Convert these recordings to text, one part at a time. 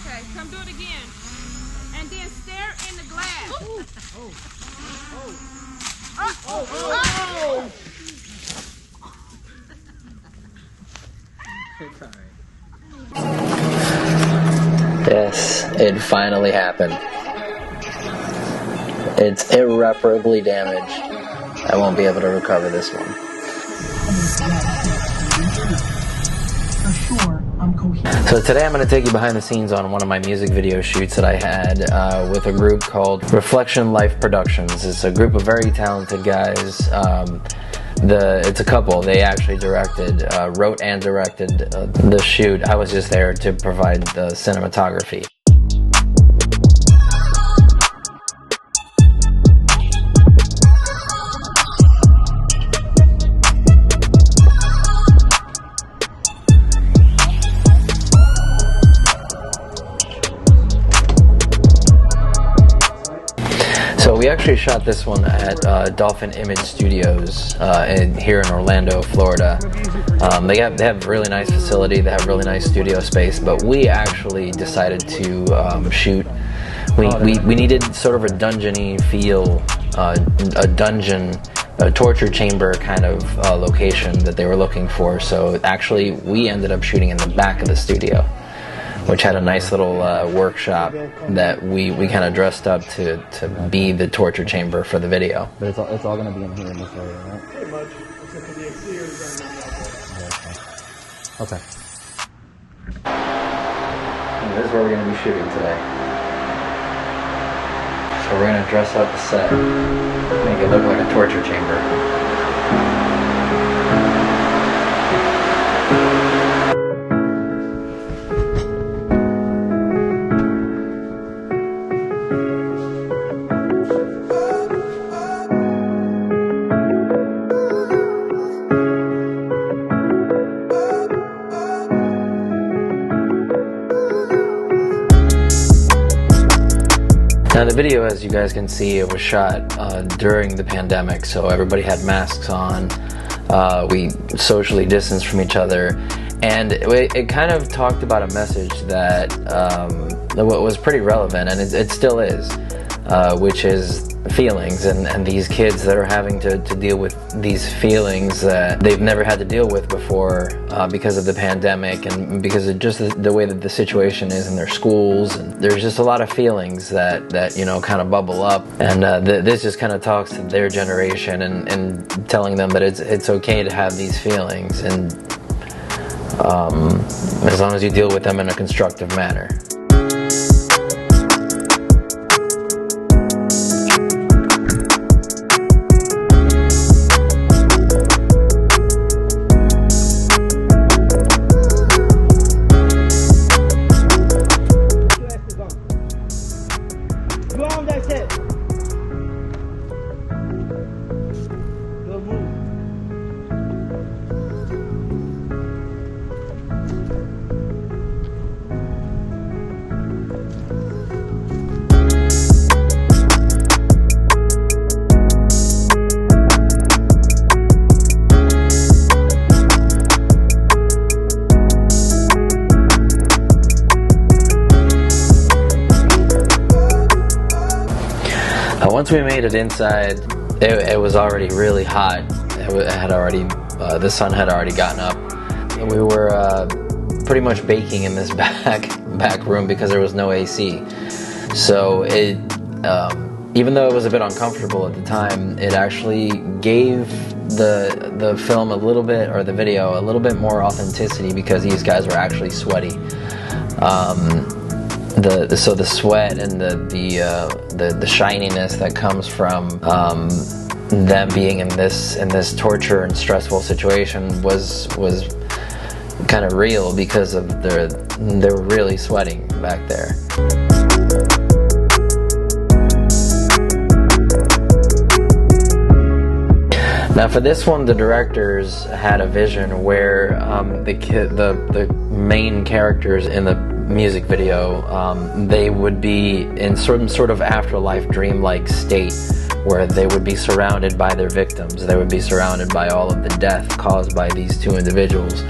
Okay, come do it again. And then stare in the glass. Yes, it finally happened. It's irreparably damaged. I won't be able to recover this one. So today I'm going to take you behind the scenes on one of my music video shoots that I had with a group called Reflection Life Productions. It's a group of very talented guys. It's a couple. They actually wrote and directed the shoot. I was just there to provide the cinematography. So we actually shot this one at Dolphin Image Studios here in Orlando, Florida. They have a really nice facility, they have really nice studio space, but we actually decided to shoot. We needed sort of a dungeon-y feel, a torture chamber kind of location that they were looking for. So actually we ended up shooting in the back of the studio, which had a nice little workshop that we kind of dressed up to be the torture chamber for the video. But it's all going to be in here in this area, right? Pretty much, except for the exteriors. Okay. And this is where we're going to be shooting today. So we're going to dress up the set, make it look like a torture chamber. Now the video, as you guys can see, it was shot during the pandemic, so everybody had masks on. We socially distanced from each other, and it kind of talked about a message that was pretty relevant, and it still is, which is feelings, and these kids that are having to deal with these feelings that they've never had to deal with before because of the pandemic and because of just the way that the situation is in their schools. And there's just a lot of feelings that you know, kind of bubble up, and this just kind of talks to their generation and telling them that it's okay to have these feelings, and as long as you deal with them in a constructive manner. Once we made it inside, it was already really hot. The sun had already gotten up. We were pretty much baking in this back room because there was no AC. So even though it was a bit uncomfortable at the time, it actually gave the film a little bit, or the video, a little bit more authenticity because these guys were actually sweaty. So the sweat and the shininess that comes from them being in this torture and stressful situation was kind of real because of they were really sweating back there. Now for this one, the directors had a vision where the main characters in the music video, they would be in some sort of afterlife dreamlike state where they would be surrounded by their victims. They would be surrounded by all of the death caused by these two individuals.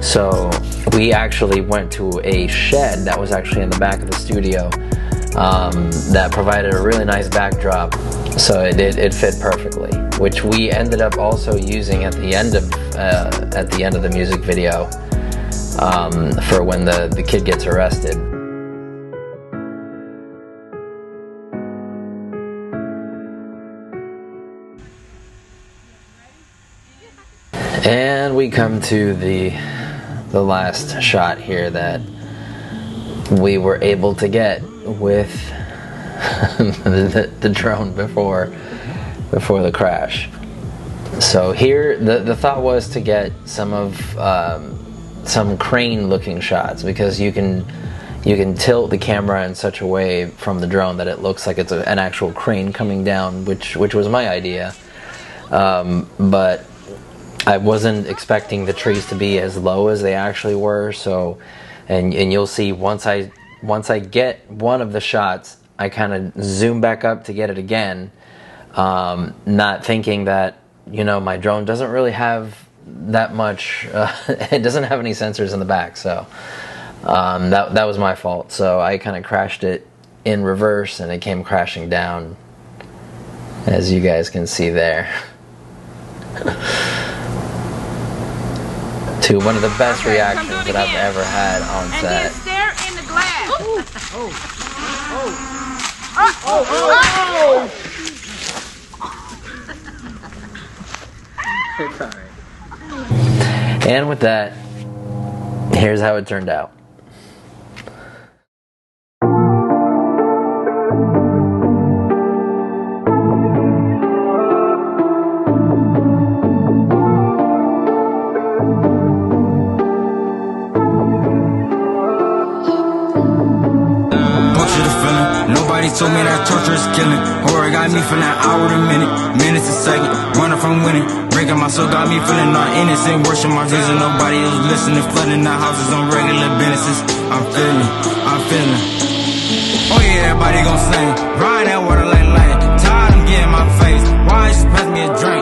So we actually went to a shed that was actually in the back of the studio that provided a really nice backdrop. So it fit perfectly, which we ended up also using at the end of the music video for when the kid gets arrested. And we come to the last shot here that we were able to get with the drone before the crash. So here the thought was to get some crane looking shots, because you can tilt the camera in such a way from the drone that it looks like it's an actual crane coming down, which was my idea. But I wasn't expecting the trees to be as low as they actually were. So, and you'll see once I get one of the shots, I kind of zoom back up to get it again, not thinking that, you know, my drone doesn't really have that much. It doesn't have any sensors in the back, so that was my fault. So I kind of crashed it in reverse, and it came crashing down, as you guys can see there. To one of the best reactions that I've ever had on set. And then stare in the glass. It's alright. And with that, here's how it turned out. Told me that torture is killing. Horror got me feeling hour to minute, minutes a second. Running from winning, breaking my soul got me feeling not innocent. Worship my reason, nobody is listening. Flooding the houses on regular businesses. I'm feeling. Oh yeah, everybody gon' sing. Riding that water like lane. Tired of getting my face. Why you just pass me a drink?